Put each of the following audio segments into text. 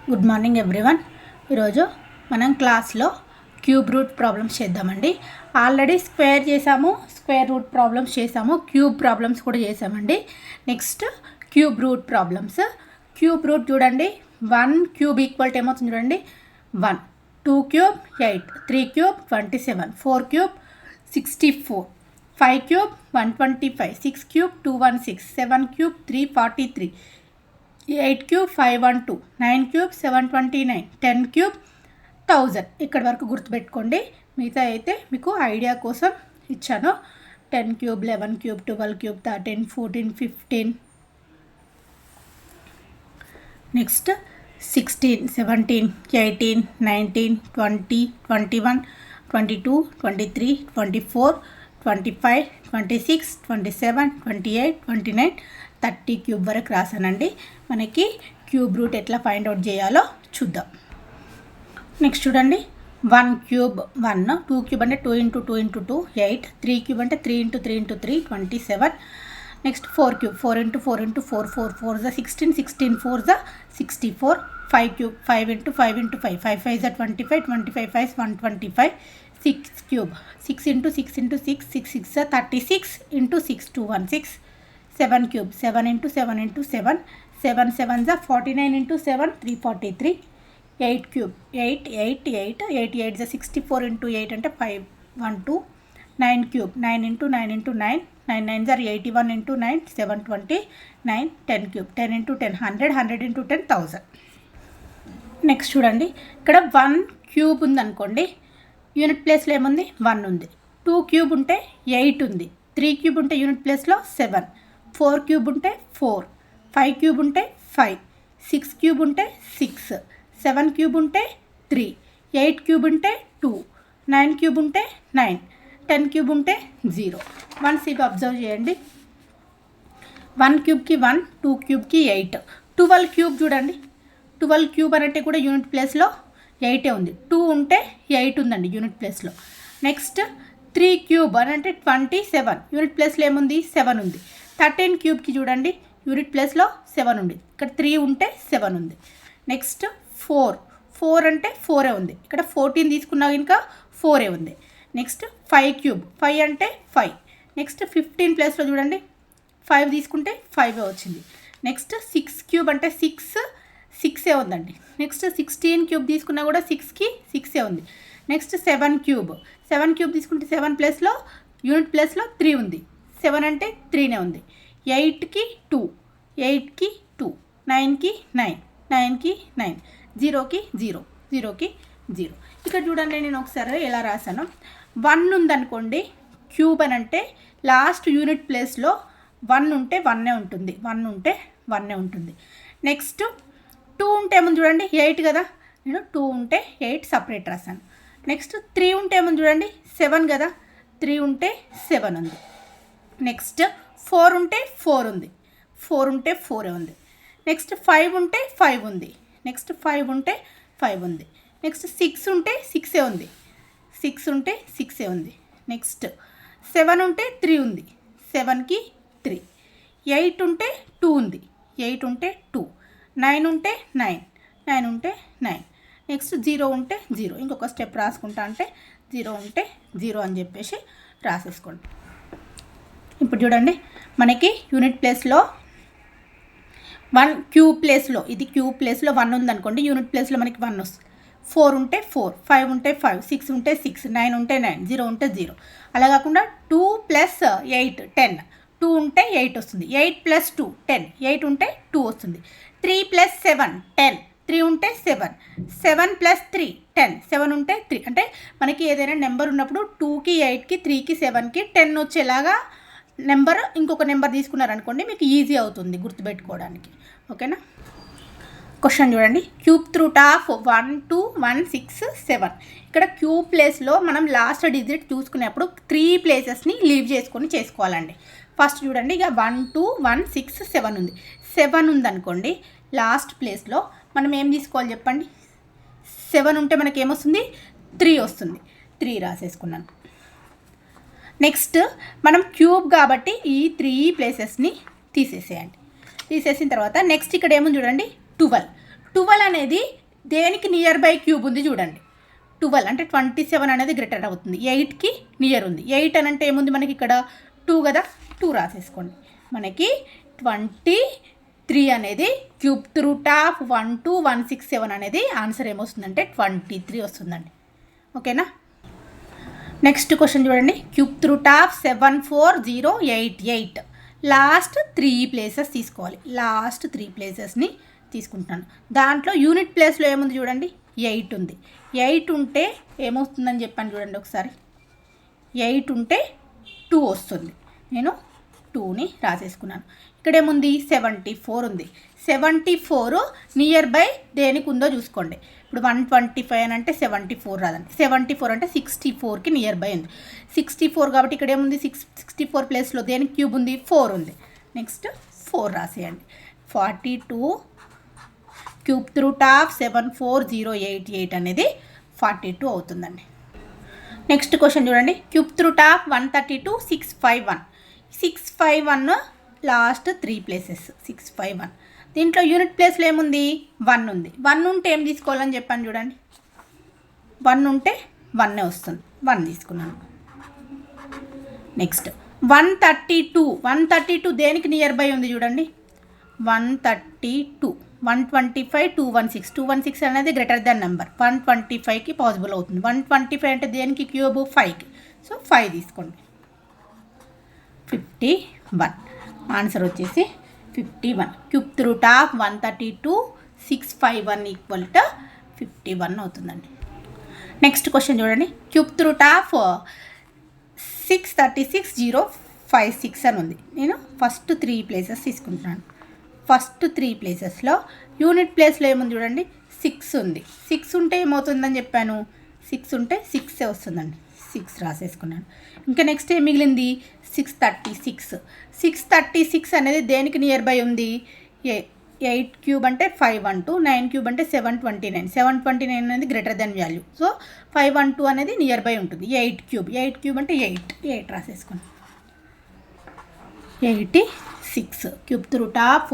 Good morning everyone. ఈరోజు మనం క్లాస్లో క్యూబ్ రూట్ ప్రాబ్లమ్స్ చేద్దామండి. ఆల్రెడీ స్క్వేర్ చేసాము, స్క్వేర్ రూట్ ప్రాబ్లమ్స్ చేసాము, క్యూబ్ ప్రాబ్లమ్స్ కూడా చేసామండి. Next cube root problems. Cube root చూడండి, 1 క్యూబ్ ఈక్వల్ టు ఏమవుతుంది చూడండి 1, 2 cube 8, 3 cube 27, 4 cube 64, 5 cube 125, 6 cube 216, 7 cube 343, 8 cube 512, 9 cube 729, 10 cube 1000. ఇక్కడ వరకు గుర్తుపెట్టుకోండి, మిగతా అయితే మీకు ఐడియా కోసం ఇచ్చాను. 10 cube, 11 cube, 12 cube, 13, 14, 15, next 16, 17, 18, 19, 20, 21, 22, 23, 24, 25, 26, 27, 28, 29, 30 cube వరకు రాసానండి. మనకి క్యూబ్ రూట్ ఎట్లా ఫైండ్ అవుట్ చేయాలో చూద్దాం. నెక్స్ట్ చూడండి, 1 క్యూబ్ 1, 2 క్యూబ్ అంటే 2 ఇంటూ 2 ఇంటూ 2 8, 3 క్యూబ్ అంటే 3 into 3 into 3 27. Next 4 cube 4 into 4 into 4 4 4 the 16, 16 4 the 64. 5 cube 5 into 5 into 5 5 5 the 25, 25 5 125. 6 cube 6 into 6 into 6 6 6 the 36 into 6 216. 7 cube 7 into 7 into 7 7 7 the 49 into 7 343. 8 cube 8 8 8 8 8 the 64 into 8 అంటే 512. 9 cube 9 into 9 into 9 9 9 the 81 into 9 729. 10 cube 10 into 10 100, 100 into 10 1000. Next చూడండి, ఇక్కడ 1 cube ఉందనుకోండి, unit ప్లేస్లో ఏముంది 1 ఉంది. 2 cube ఉంటే 8 ఉంది. 3 cube ఉంటే యూనిట్ ప్లేస్లో 7. 4 క్యూబ్ ఉంటే 4. 5 క్యూబ్ ఉంటే 5. 6 క్యూబ్ ఉంటే 6. 7 క్యూబ్ ఉంటే 3. 8 క్యూబ్ ఉంటే 2. 9 క్యూబ్ ఉంటే 9. 10 క్యూబ్ ఉంటే 0. 1 ఇవి అబ్జర్వ్ చేయండి. 1 క్యూబ్కి 1, 2 క్యూబ్కి 8. 12 క్యూబ్ చూడండి, 12 క్యూబ్ అంటే కూడా యూనిట్ ప్లేస్లో 8 ఉంది. 2 ఉంటే 8 ఉందండి యూనిట్ ప్లేస్లో. నెక్స్ట్ 3 క్యూబ్ అని అంటే 27, యూనిట్ ప్లేస్లో ఏముంది 7 ఉంది. 13 క్యూబ్కి చూడండి, యూనిట్ ప్లేస్లో 7 ఉంది. ఇక్కడ 3 ఉంటే 7 ఉంది. నెక్స్ట్ 4 అంటే 4 ఉంది. ఇక్కడ 14 తీసుకున్నా ఇంకా 4 ఉంది. నెక్స్ట్ 5 క్యూబ్ 5 అంటే 5. నెక్స్ట్ 15 ప్లేస్లో చూడండి 5 తీసుకుంటే 5 వచ్చింది. నెక్స్ట్ 6 క్యూబ్ అంటే 6 ఉందండి. నెక్స్ట్ 16 క్యూబ్ తీసుకున్నా కూడా 6కి 6 ఉంది. నెక్స్ట్ 7 క్యూబ్ తీసుకుంటే 7 ప్లేస్లో యూనిట్ ప్లేస్లో 3 ఉంది. 7 అంటే 3 ఉంది. 8కి 2, 8కి 2, 9కి 9, 9కి 9, 0కి 0, 0కి 0. ఇక్కడ చూడండి, నేను ఒకసారి ఎలా రాశాను. 1 ఉందనుకోండి, క్యూబ్ అని అంటే లాస్ట్ యూనిట్ ప్లేస్లో 1 ఉంటే 1 ఉంటుంది. 1 ఉంటే 1 ఉంటుంది. నెక్స్ట్ 2 ఉంటే ఏముంది చూడండి 8 కదా, నేను 2 ఉంటే 8 సపరేట్ రాశాను. నెక్స్ట్ 3 ఉంటే ఏముంది చూడండి 7 కదా, 3 ఉంటే 7 ఉంది. నెక్స్ట్ 4 ఉంటే 4 ఉంది. 4 ఉంటే 4 ఉంది. నెక్స్ట్ 5 ఉంటే 5 ఉంది. నెక్స్ట్ 5 ఉంటే 5 ఉంది. నెక్స్ట్ 6 ఉంటే 6 ఉంది. 6 ఉంటే 6 ఉంది. నెక్స్ట్ 7 ఉంటే 3 ఉంది. 7కి 3. 8 ఉంటే 2 ఉంది. 8 ఉంటే 2. 9 ఉంటే 9. 9 ఉంటే 9. నెక్స్ట్ 0 ఉంటే 0. ఇంకొక స్టెప్ రాసుకుంటా అంటే 0 ఉంటే 0 అని చెప్పేసి రాసేసుకోండి. ఇప్పుడు చూడండి, మనకి యూనిట్ ప్లేస్లో 1 క్యూబ్ ప్లేస్లో, ఇది క్యూబ్ ప్లేస్లో 1 ఉందనుకోండి, యూనిట్ ప్లేస్లో మనకి 1 వస్తుంది. 4 ఉంటే 4, 5 ఉంటే 5, 6 ఉంటే 6, 9 ఉంటే 9, 0 ఉంటే 0. అలా కాకుండా 2 + 8 10. 2 ఉంటే 8 వస్తుంది. 8 + 2 10. 8 ఉంటే 2 వస్తుంది. 3 + 7 10. 3 ఉంటే 7. 7 + 3 10. 7 ఉంటే 3. అంటే మనకి ఏదైనా నెంబర్ ఉన్నప్పుడు 2కి 8కి 3కి 7కి 10 వచ్చేలాగా నెంబర్ ఇంకొక నెంబర్ తీసుకున్నారనుకోండి, మీకు ఈజీ అవుతుంది గుర్తుపెట్టుకోవడానికి. ఓకేనా? క్వశ్చన్ చూడండి, క్యూబ్ రూట్ ఆఫ్ 1 2 1 6 7. ఇక్కడ క్యూబ్ ప్లేస్లో మనం లాస్ట్ డిజిట్ చూసుకునేప్పుడు 3 ప్లేసెస్ని లీవ్ చేసుకొని చేసుకోవాలండి. ఫస్ట్ చూడండి, ఇక 1 2 1 6 7 ఉంది. 7 ఉందనుకోండి, లాస్ట్ ప్లేస్లో మనం ఏం తీసుకోవాలి చెప్పండి. 7 ఉంటే మనకి ఏమొస్తుంది 3 వస్తుంది. 3 రాసేసుకున్నాను. నెక్స్ట్ మనం క్యూబ్ కాబట్టి ఈ 3 ప్లేసెస్ని తీసేసేయండి. తీసేసిన తర్వాత నెక్స్ట్ ఇక్కడ ఏముంది చూడండి 12. 12 అనేది దేనికి నియర్ బై క్యూబ్ ఉంది చూడండి. 12 అంటే 27 అనేది గ్రేటర్ అవుతుంది. 8కి నియర్ ఉంది. 8 అని అంటే ఏముంది మనకి ఇక్కడ 2 కదా, 2 రాసేసుకోండి. మనకి 23 అనేది క్యూబ్ రూట్ ఆఫ్ 12167 అనేది ఆన్సర్ ఏమొస్తుందంటే 23 వస్తుందండి. ఓకేనా. నెక్స్ట్ క్వశ్చన్ చూడండి. Cube root of 74088 last 3 places తీసుకోవాలి. లాస్ట్ 3 ప్లేసెస్ని తీసుకుంటున్నాను. దాంట్లో యూనిట్ ప్లేస్లో ఏముంది చూడండి, 8 ఉంది. 8 ఉంటే ఏమవుతుందని చెప్పాను చూడండి ఒకసారి. 8 ఉంటే 2 వస్తుంది. నేను 2ని రాసేసుకున్నాను. ఇక్కడ ఏముంది 74 ఉంది. 74 నియర్ బై దేనికి ఉందో చూసుకోండి. ఇప్పుడు 125 అని అంటే 74 రాదండి. 74 అంటే 64కి నియర్ బై ఉంది. 64 కాబట్టి ఇక్కడ ఏముంది 64 ప్లేస్లో దేనికి క్యూబ్ ఉంది, 4 ఉంది. నెక్స్ట్ 4 రాసేయండి. 42 క్యూబ్ రూట్ ఆఫ్ 74088 అనేది 42 అవుతుందండి. నెక్స్ట్ క్వశ్చన్ చూడండి. Cube root of 132 651. 651 last 3 places 651. దీంట్లో యూనిట్ ప్లేస్లో ఏముంది, 1 ఉంది. 1 ఉంటే ఏం తీసుకోవాలని చెప్పాను చూడండి. 1 ఉంటే 1 వస్తుంది. 1 తీసుకున్నాను. నెక్స్ట్ 132 దేనికి నియర్ బై ఉంది చూడండి. 132 125 216. 216 అనేది గ్రేటర్ దాన్ నెంబర్. 125కి పాసిబుల్ అవుతుంది. 125 అంటే దేనికి క్యూబ్, 5కి. సో 5 తీసుకోండి. 51 ఆన్సర్ వచ్చేసి 51. Cube root of 132 651 equal to 51 అవుతుందండి. నెక్స్ట్ క్వశ్చన్ చూడండి. క్యూబ్ రూట్ ఆఫ్ 636056 అని ఉంది. నేను ఫస్ట్ 3 ప్లేసెస్ తీసుకుంటున్నాను. ఫస్ట్ 3 ప్లేసెస్లో యూనిట్ ప్లేస్లో ఏముంది చూడండి, 6 ఉంది. 6 ఉంటే ఏమవుతుందని చెప్పాను, 6 ఉంటే 6 వస్తుందండి. 6 రాసేసుకున్నాను. ఇంకా నెక్స్ట్ ఏం మిగిలింది, 636 అనేది దేనికి నియర్ బై ఉంది, 8 క్యూబ్ అంటే 512, 9 క్యూబ్ అంటే 729. 729 అనేది గ్రేటర్ దెన్ వాల్యూ. సో 512 అనేది నియర్ బై ఉంటుంది. 8 క్యూబ్ అంటే 8 రాసేసుకోండి. 86 క్యూబ్ రూట్ ఆఫ్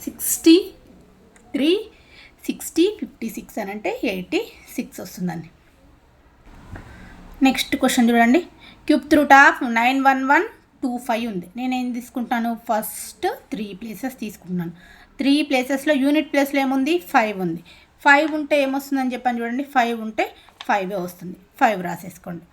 63 60 56 అని అంటే 86 వస్తుందండి. నెక్స్ట్ క్వశ్చన్ చూడండి. క్యూబ్ రూట్ ఆఫ్ 91125 ఉంది. నేను ఏం తీసుకుంటాను, ఫస్ట్ 3 ప్లేసెస్ తీసుకుంటున్నాను. 3 ప్లేసెస్లో యూనిట్ ప్లేస్లో ఏముంది, 5 ఉంది. 5 ఉంటే ఏమొస్తుందని చెప్పాను చూడండి. 5 ఉంటే 5 వస్తుంది. 5 రాసేసుకోండి.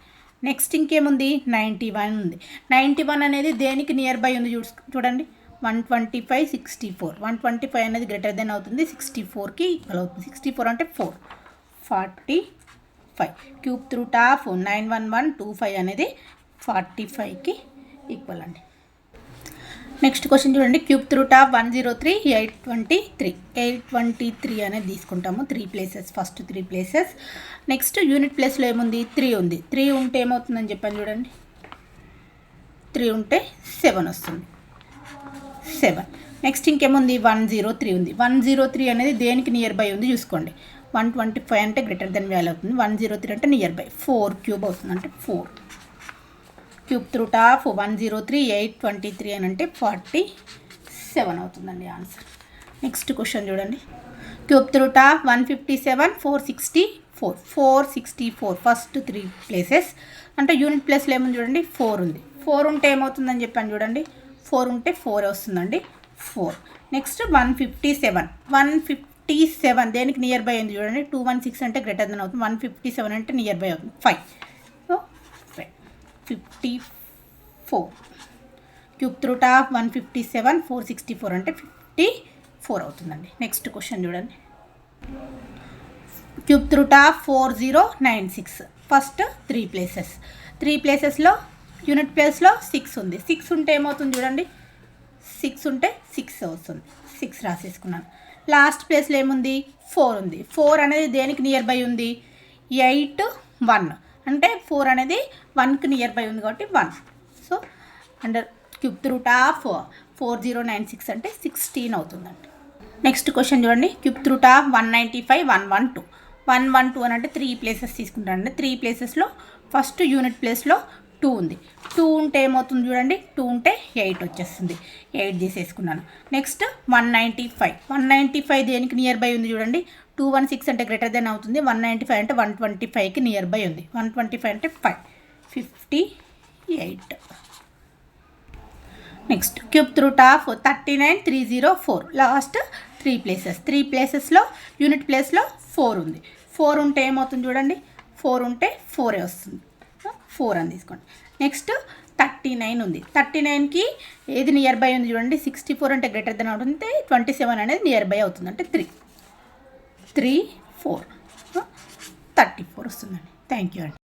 నెక్స్ట్ ఇంకేముంది, 91 ఉంది. 91 అనేది దేనికి నియర్ బై ఉంది చూడండి. 125 64. 125 అనేది గ్రేటర్ దెన్ అవుతుంది. 64కి ఈక్వల్ అవుతుంది. 64 అంటే 4 45. క్యూబ్ రూట్ ఆఫ్ 91125 అనేది 45కి ఈక్వల్ అండి. నెక్స్ట్ క్వశ్చన్ చూడండి. క్యూబ్ రూట్ ఆఫ్ 103 823 అనేది తీసుకుంటాము. 3 places, first 3 places. Next unit ప్లేస్లో ఏముంది, 3 ఉంది. 3 ఉంటే ఏమవుతుందని చెప్పాను చూడండి. 3 ఉంటే 7 వస్తుంది. 7. నెక్స్ట్ ఇంకేముంది, 103 ఉంది. 103 అనేది దేనికి నియర్ బై ఉంది చూసుకోండి. 125 అంటే గ్రేటర్ దెన్ వాల్యూ అవుతుంది. 103 అంటే నియర్ బై. 4 క్యూబ్ అవుతుంది అంటే 4. క్యూబ్ రూట్ ఆఫ్ 103 823 అని అంటే 47 అవుతుందండి ఆన్సర్. నెక్స్ట్ క్వశ్చన్ చూడండి. Cube root of 157 464 first 3 places. అంటే యూనిట్ ప్లేస్లో ఏముంది చూడండి, 4 ఉంది. 4 ఉంటే ఏమవుతుందని చెప్పాను చూడండి. 4 ఉంటే 4 వస్తుందండి. 4. నెక్స్ట్ 157 దేనికి నియర్ బై ఉంది చూడండి. 216 అంటే గ్రేటర్ దెన్ అవుతుంది. 157 అంటే నియర్ బై అవుతుంది. 5. సో 54. క్యూబ్ రూట్ ఆఫ్ 157 464 అంటే 54 అవుతుందండి. నెక్స్ట్ క్వశ్చన్ చూడండి. Cube root of 4096 first 3 places. 3 ప్లేసెస్లో యూనిట్ ప్లేస్లో 6 ఉంది. 6 ఉంటే ఏమవుతుంది చూడండి. 6 ఉంటే 6 వస్తుంది. 6 రాసేసుకున్నాను. లాస్ట్ ప్లేస్లో ఏముంది, 4 ఉంది. 4 అనేది దేనికి నియర్ బై ఉంది, 8 1 అంటే 4 అనేది 1కి నియర్ బై ఉంది కాబట్టి 1. So under cube root of 4096 అంటే 16 అవుతుందండి. నెక్స్ట్ క్వశ్చన్ చూడండి. క్యూబ్ రూట్ ఆఫ్ 195 112 అని అంటే 3 ప్లేసెస్ తీసుకుంటానండి. 3 ప్లేసెస్లో ఫస్ట్ యూనిట్ ప్లేస్లో 2 ఉంది. 2 ఉంటే ఏమవుతుంది చూడండి, 2 ఉంటే 8 వచ్చేస్తుంది. 8 తీసేసుకున్నాను. నెక్స్ట్ 195. 195 దేనికి నియర్ బై ఉంది చూడండి, 216 అంటే గ్రేటర్ దెన్ అవుతుంది. 195 అంటే 125కి నియర్ బై ఉంది. 125 అంటే 5, 58. Next cube root of 39304. Last 3 ప్లేసెస్లో యూనిట్ ప్లేస్లో 4 ఉంది. 4 ఉంటే ఏమవుతుంది చూడండి, 4 ఉంటే 4 వస్తుంది. 4 అని తీసుకోండి. నెక్స్ట్ 39 ఉంది. 39కి ఏది నియర్ బై ఉంది చూడండి, 64 అంటే గ్రేటర్ దెన్ అవుతుంది. 27 అనేది నియర్ బై అవుతుంది, అంటే 3, 4 34 వస్తుందండి. థ్యాంక్ యూ అండి.